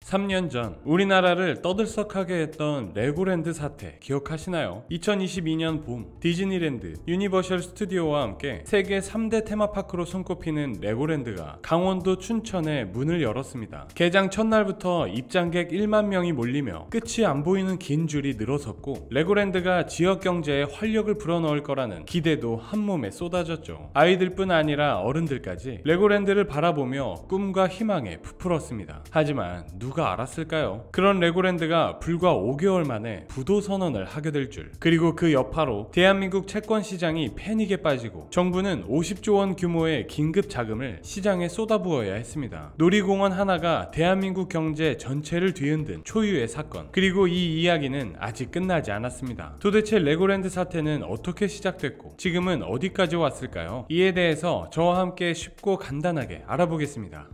3년 전 우리나라를 떠들썩하게 했던 레고랜드 사태 기억하시나요? 2022년 봄 디즈니랜드, 유니버셜 스튜디오와 함께 세계 3대 테마파크로 손꼽히는 레고랜드가 강원도 춘천에 문을 열었습니다. 개장 첫날부터 입장객 1만 명이 몰리며 끝이 안 보이는 긴 줄이 늘어섰고 레고랜드가 지역 경제에 활력을 불어넣을 거라는 기대도 한몸에 쏟아졌죠. 아이들뿐 아니라 어른들까지 레고랜드를 바라보며 꿈과 희망에 부풀었습니다. 하지만 누가 알았을까요? 그런 레고랜드가 불과 5개월 만에 부도 선언을 하게 될 줄. 그리고 그 여파로 대한민국 채권 시장이 패닉에 빠지고 정부는 50조 원 규모의 긴급 자금을 시장에 쏟아부어야 했습니다. 놀이공원 하나가 대한민국 경제 전체를 뒤흔든 초유의 사건. 그리고 이 이야기는 아직 끝나지 않았습니다. 도대체 레고랜드 사태는 어떻게 시작됐고 지금은 어디까지 왔을까요? 이에 대해서 저와 함께 쉽고 간단하게 알아보겠습니다.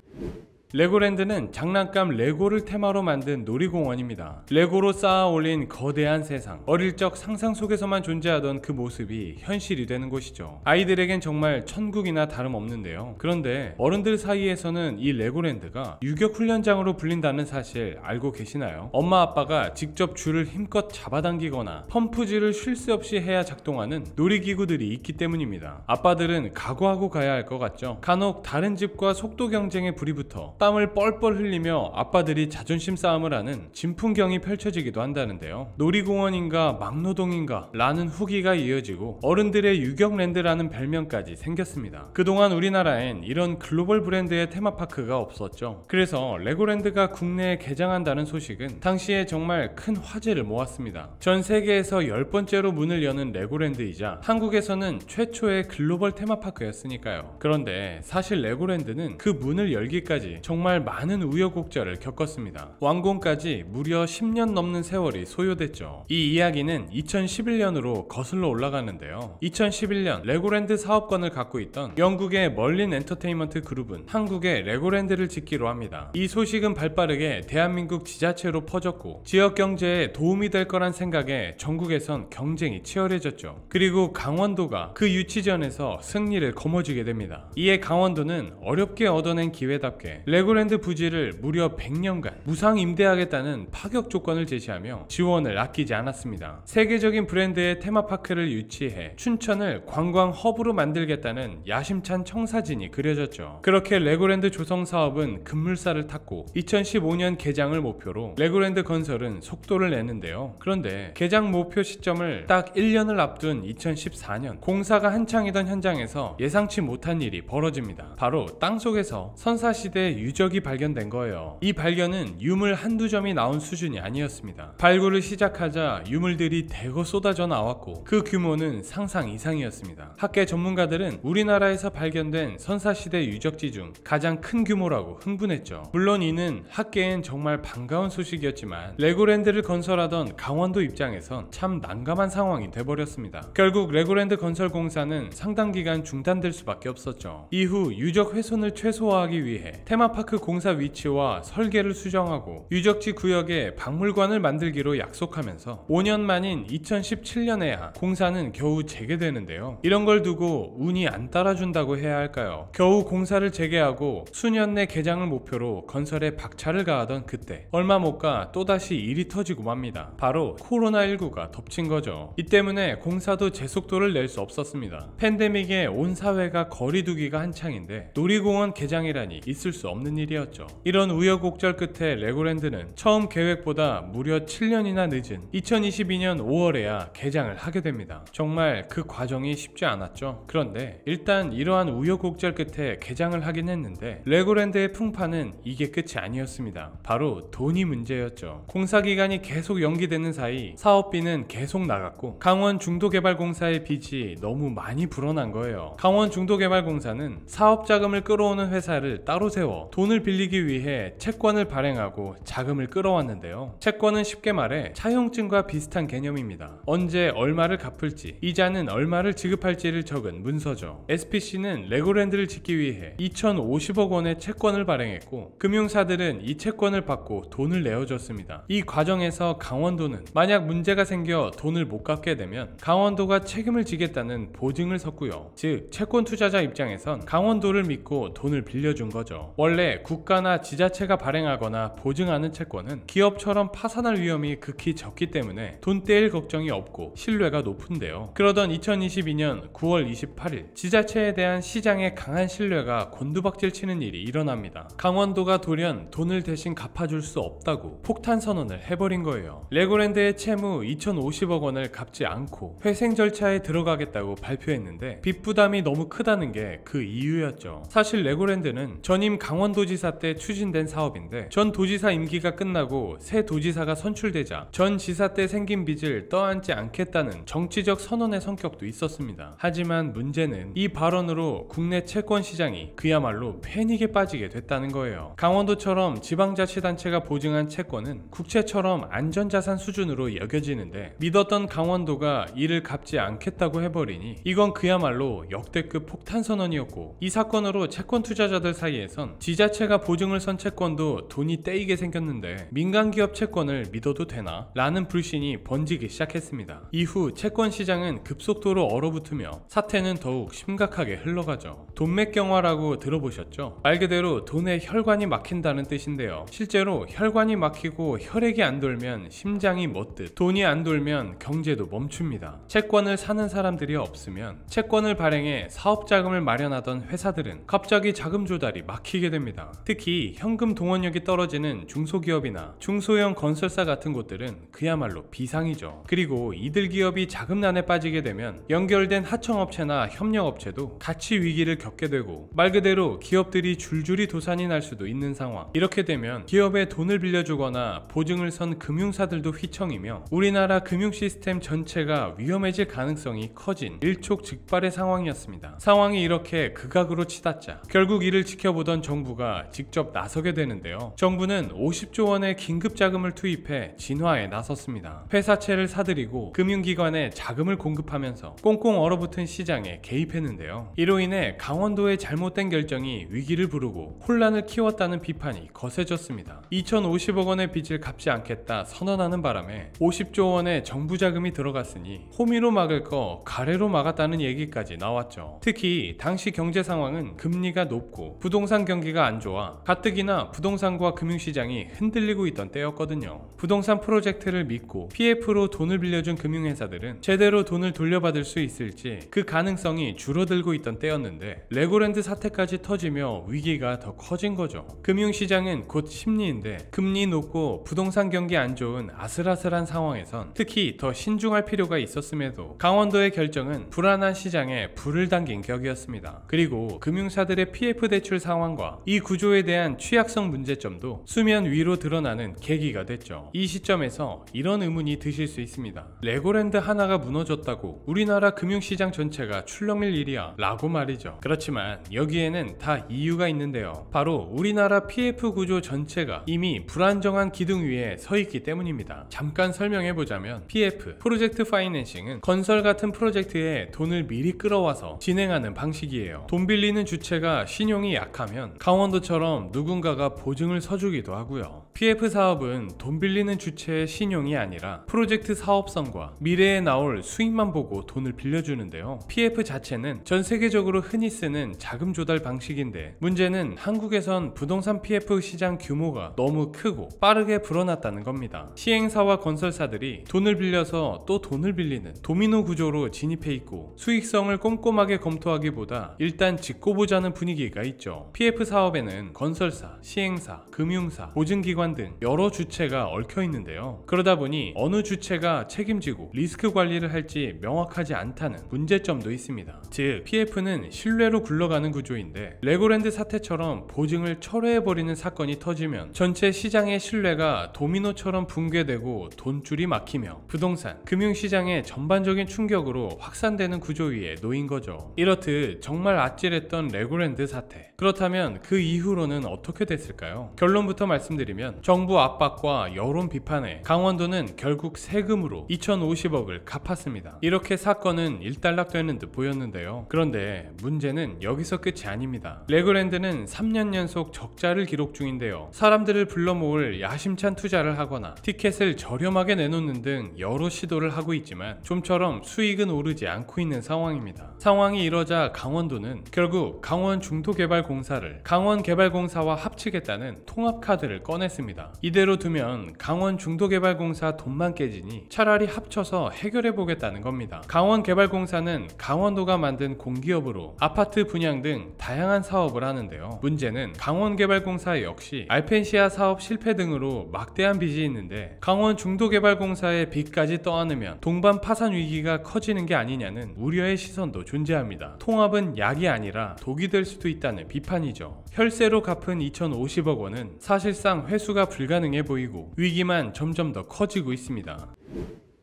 레고랜드는 장난감 레고를 테마로 만든 놀이공원입니다. 레고로 쌓아 올린 거대한 세상, 어릴 적 상상 속에서만 존재하던 그 모습이 현실이 되는 곳이죠. 아이들에겐 정말 천국이나 다름없는데요. 그런데 어른들 사이에서는 이 레고랜드가 유격훈련장으로 불린다는 사실 알고 계시나요? 엄마 아빠가 직접 줄을 힘껏 잡아당기거나 펌프질을 쉴 새 없이 해야 작동하는 놀이기구들이 있기 때문입니다. 아빠들은 각오하고 가야 할 것 같죠. 간혹 다른 집과 속도 경쟁에 불이 붙어 땀을 뻘뻘 흘리며 아빠들이 자존심 싸움을 하는 진풍경이 펼쳐지기도 한다는데요. 놀이공원인가 막노동인가 라는 후기가 이어지고 어른들의 유격랜드라는 별명까지 생겼습니다. 그동안 우리나라엔 이런 글로벌 브랜드의 테마파크가 없었죠. 그래서 레고랜드가 국내에 개장한다는 소식은 당시에 정말 큰 화제를 모았습니다. 전 세계에서 10번째로 문을 여는 레고랜드이자 한국에서는 최초의 글로벌 테마파크였으니까요. 그런데 사실 레고랜드는 그 문을 열기까지 정말 많은 우여곡절을 겪었습니다. 완공까지 무려 10년 넘는 세월이 소요됐죠. 이 이야기는 2011년으로 거슬러 올라가는데요. 2011년 레고랜드 사업권을 갖고 있던 영국의 멀린 엔터테인먼트 그룹은 한국에 레고랜드를 짓기로 합니다. 이 소식은 발빠르게 대한민국 지자체로 퍼졌고 지역 경제에 도움이 될 거란 생각에 전국에선 경쟁이 치열해졌죠. 그리고 강원도가 그 유치전에서 승리를 거머쥐게 됩니다. 이에 강원도는 어렵게 얻어낸 기회답게 레고랜드 부지를 무려 100년간 무상 임대하겠다는 파격 조건을 제시하며 지원을 아끼지 않았습니다. 세계적인 브랜드의 테마파크를 유치해 춘천을 관광 허브로 만들겠다는 야심찬 청사진이 그려졌죠. 그렇게 레고랜드 조성 사업은 급물살을 탔고 2015년 개장을 목표로 레고랜드 건설은 속도를 내는데요. 그런데 개장 목표 시점을 딱 1년을 앞둔 2014년 공사가 한창이던 현장에서 예상치 못한 일이 벌어집니다. 바로 땅속에서 선사시대 유적이 발견된 거예요. 이 발견은 유물 한두 점이 나온 수준이 아니었습니다. 발굴을 시작하자 유물들이 대거 쏟아져 나왔고 그 규모는 상상 이상이었습니다. 학계 전문가들은 우리나라에서 발견된 선사시대 유적지 중 가장 큰 규모라고 흥분했죠. 물론 이는 학계엔 정말 반가운 소식이었지만 레고랜드를 건설하던 강원도 입장에선 참 난감한 상황이 돼버렸습니다. 결국 레고랜드 건설 공사는 상당 기간 중단될 수밖에 없었죠. 이후 유적 훼손을 최소화하기 위해 테마파크 공사 위치와 설계를 수정하고 유적지 구역에 박물관을 만들기로 약속하면서 5년 만인 2017년에야 공사는 겨우 재개되는데요. 이런 걸 두고 운이 안 따라준다고 해야 할까요? 겨우 공사를 재개하고 수년 내 개장을 목표로 건설에 박차를 가하던 그때 얼마 못 가 또다시 일이 터지고 맙니다. 바로 코로나19가 덮친 거죠. 이 때문에 공사도 제속도를 낼 수 없었습니다. 팬데믹에 온 사회가 거리두기가 한창인데 놀이공원 개장이라니 있을 수 없는 일이었죠. 이런 우여곡절 끝에 레고랜드는 처음 계획보다 무려 7년이나 늦은 2022년 5월에야 개장을 하게 됩니다. 정말 그 과정이 쉽지 않았죠. 그런데 일단 이러한 우여곡절 끝에 개장을 하긴 했는데 레고랜드의 풍파는 이게 끝이 아니었습니다. 바로 돈이 문제였죠. 공사 기간이 계속 연기되는 사이 사업비는 계속 나갔고 강원 중도개발공사의 빚이 너무 많이 불어난 거예요. 강원 중도개발공사는 사업 자금을 끌어오는 회사를 따로 세워 돈을 빌리기 위해 채권을 발행하고 자금을 끌어왔는데요. 채권은 쉽게 말해 차용증과 비슷한 개념입니다. 언제 얼마를 갚을지, 이자는 얼마를 지급할지를 적은 문서죠. SPC는 레고랜드를 짓기 위해 2,050억 원의 채권을 발행했고 금융사들은 이 채권을 받고 돈을 내어줬습니다. 이 과정에서 강원도는 만약 문제가 생겨 돈을 못 갚게 되면 강원도가 책임을 지겠다는 보증을 섰고요. 즉 채권 투자자 입장에선 강원도를 믿고 돈을 빌려준 거죠. 원래 원래 국가나 지자체가 발행하거나 보증하는 채권은 기업처럼 파산할 위험이 극히 적기 때문에 돈 떼일 걱정이 없고 신뢰가 높은데요. 그러던 2022년 9월 28일 지자체에 대한 시장의 강한 신뢰가 곤두박질 치는 일이 일어납니다. 강원도가 돌연 돈을 대신 갚아줄 수 없다고 폭탄 선언을 해버린 거예요. 레고랜드의 채무 2,050억 원을 갚지 않고 회생 절차에 들어가겠다고 발표했는데 빚 부담이 너무 크다는 게 그 이유였죠. 사실 레고랜드는 전임 강원도지사 때 추진된 사업인데 전 도지사 임기가 끝나고 새 도지사가 선출되자 전 지사 때 생긴 빚을 떠안지 않겠다는 정치적 선언의 성격도 있었습니다. 하지만 문제는 이 발언으로 국내 채권 시장이 그야말로 패닉에 빠지게 됐다는 거예요. 강원도처럼 지방자치단체가 보증한 채권은 국채처럼 안전자산 수준으로 여겨지는데 믿었던 강원도가 이를 갚지 않겠다고 해버리니 이건 그야말로 역대급 폭탄 선언이었고, 이 사건으로 채권 투자자들 사이에선 지자체가 보증을 선 채권도 돈이 떼이게 생겼는데 민간기업 채권을 믿어도 되나? 라는 불신이 번지기 시작했습니다. 이후 채권 시장은 급속도로 얼어붙으며 사태는 더욱 심각하게 흘러가죠. 돈맥경화라고 들어보셨죠? 말 그대로 돈에 혈관이 막힌다는 뜻인데요. 실제로 혈관이 막히고 혈액이 안 돌면 심장이 멎듯 돈이 안 돌면 경제도 멈춥니다. 채권을 사는 사람들이 없으면 채권을 발행해 사업자금을 마련하던 회사들은 갑자기 자금 조달이 막히게 됩니다. 특히 현금 동원력이 떨어지는 중소기업이나 중소형 건설사 같은 곳들은 그야말로 비상이죠. 그리고 이들 기업이 자금난에 빠지게 되면 연결된 하청업체나 협력업체도 같이 위기를 겪게 되고 말 그대로 기업들이 줄줄이 도산이 날 수도 있는 상황. 이렇게 되면 기업에 돈을 빌려주거나 보증을 선 금융사들도 휘청이며 우리나라 금융 시스템 전체가 위험해질 가능성이 커진 일촉즉발의 상황이었습니다. 상황이 이렇게 극악으로 치닫자 결국 이를 지켜보던 정부가 직접 나서게 되는데요. 정부는 50조 원의 긴급 자금을 투입해 진화에 나섰습니다. 회사채를 사들이고 금융기관에 자금을 공급하면서 꽁꽁 얼어붙은 시장에 개입했는데요. 이로 인해 강원도의 잘못된 결정이 위기를 부르고 혼란을 키웠다는 비판이 거세졌습니다. 2,050억 원의 빚을 갚지 않겠다 선언하는 바람에 50조 원의 정부 자금이 들어갔으니 호미로 막을 거 가래로 막았다는 얘기까지 나왔죠. 특히 당시 경제 상황은 금리가 높고 부동산 경기가 안 좋아 가뜩이나 부동산과 금융시장이 흔들리고 있던 때였거든요. 부동산 프로젝트를 믿고 PF로 돈을 빌려준 금융회사들은 제대로 돈을 돌려받을 수 있을지 그 가능성이 줄어들고 있던 때였는데 레고랜드 사태까지 터지며 위기가 더 커진 거죠. 금융시장은 곧 심리인데 금리 높고 부동산 경기 안 좋은 아슬아슬한 상황에선 특히 더 신중할 필요가 있었음에도 강원도의 결정은 불안한 시장에 불을 당긴 격이었습니다. 그리고 금융사들의 PF 대출 상황과 이 구조에 대한 취약성 문제점도 수면 위로 드러나는 계기가 됐죠. 이 시점에서 이런 의문이 드실 수 있습니다. 레고랜드 하나가 무너졌다고 우리나라 금융시장 전체가 출렁일 일이야 라고 말이죠. 그렇지만 여기에는 다 이유가 있는데요. 바로 우리나라 PF 구조 전체가 이미 불안정한 기둥 위에 서 있기 때문입니다. 잠깐 설명해보자면 PF, 프로젝트 파이낸싱은 건설 같은 프로젝트에 돈을 미리 끌어와서 진행하는 방식이에요. 돈 빌리는 주체가 신용이 약하면 강원도처럼 누군가가 보증을 서주기도 하고요. PF 사업은 돈 빌리는 주체의 신용이 아니라 프로젝트 사업성과 미래에 나올 수익만 보고 돈을 빌려주는데요. PF 자체는 전 세계적으로 흔히 쓰는 자금 조달 방식인데 문제는 한국에선 부동산 PF 시장 규모가 너무 크고 빠르게 불어났다는 겁니다. 시행사와 건설사들이 돈을 빌려서 또 돈을 빌리는 도미노 구조로 진입해 있고 수익성을 꼼꼼하게 검토하기보다 일단 짓고 보자는 분위기가 있죠. PF 사업에는 건설사, 시행사, 금융사, 보증기관 등 여러 주체가 얽혀 있는데요. 그러다 보니 어느 주체가 책임지고 리스크 관리를 할지 명확하지 않다는 문제점도 있습니다. 즉 PF는 신뢰로 굴러가는 구조인데 레고랜드 사태처럼 보증을 철회해버리는 사건이 터지면 전체 시장의 신뢰가 도미노처럼 붕괴되고 돈줄이 막히며 부동산, 금융시장의 전반적인 충격으로 확산되는 구조 위에 놓인 거죠. 이렇듯 정말 아찔했던 레고랜드 사태. 그렇다면 그 이후로는 어떻게 됐을까요? 결론부터 말씀드리면 정부 압박과 여론 비판에 강원도는 결국 세금으로 2,050억을 갚았습니다. 이렇게 사건은 일단락되는 듯 보였는데요. 그런데 문제는 여기서 끝이 아닙니다. 레고랜드는 3년 연속 적자를 기록 중인데요. 사람들을 불러 모을 야심찬 투자를 하거나 티켓을 저렴하게 내놓는 등 여러 시도를 하고 있지만 좀처럼 수익은 오르지 않고 있는 상황입니다. 상황이 이러자 강원도는 결국 강원 중도개발 중도개발공사를 강원개발공사와 합치겠다는 통합카드를 꺼냈습니다. 이대로 두면 강원 중도개발공사 돈만 깨지니 차라리 합쳐서 해결해보겠다는 겁니다. 강원개발공사는 강원도가 만든 공기업으로 아파트 분양 등 다양한 사업을 하는데요. 문제는 강원개발공사 역시 알펜시아 사업 실패 등으로 막대한 빚이 있는데 강원 중도개발공사의 빚까지 떠안으면 동반 파산 위기가 커지는 게 아니냐는 우려의 시선도 존재합니다. 통합은 약이 아니라 독이 될 수도 있다는 비판이죠. 혈세로 갚은 2,050억 원은 사실상 회수가 불가능해 보이고 위기만 점점 더 커지고 있습니다.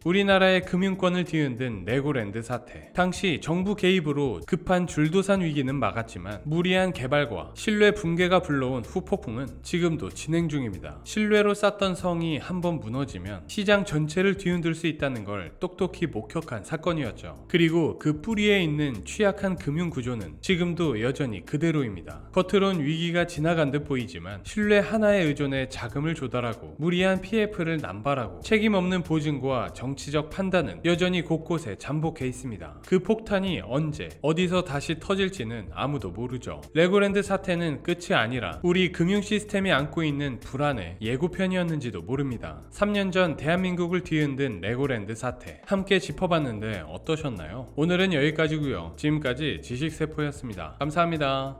우리나라의 금융권을 뒤흔든 레고랜드 사태. 당시 정부 개입으로 급한 줄도산 위기는 막았지만 무리한 개발과 신뢰 붕괴가 불러온 후폭풍은 지금도 진행 중입니다. 신뢰로 쌓던 성이 한번 무너지면 시장 전체를 뒤흔들 수 있다는 걸 똑똑히 목격한 사건이었죠. 그리고 그 뿌리에 있는 취약한 금융구조는 지금도 여전히 그대로입니다. 겉으론 위기가 지나간 듯 보이지만 신뢰 하나에 의존해 자금을 조달하고 무리한 PF를 남발하고 책임 없는 보증과 정치적 판단은 여전히 곳곳에 잠복해 있습니다. 그 폭탄이 언제 어디서 다시 터질지는 아무도 모르죠. 레고랜드 사태는 끝이 아니라 우리 금융 시스템이 안고 있는 불안의 예고편이었는지도 모릅니다. 3년 전 대한민국을 뒤흔든 레고랜드 사태 함께 짚어봤는데 어떠셨나요? 오늘은 여기까지고요. 지금까지 지식세포였습니다. 감사합니다.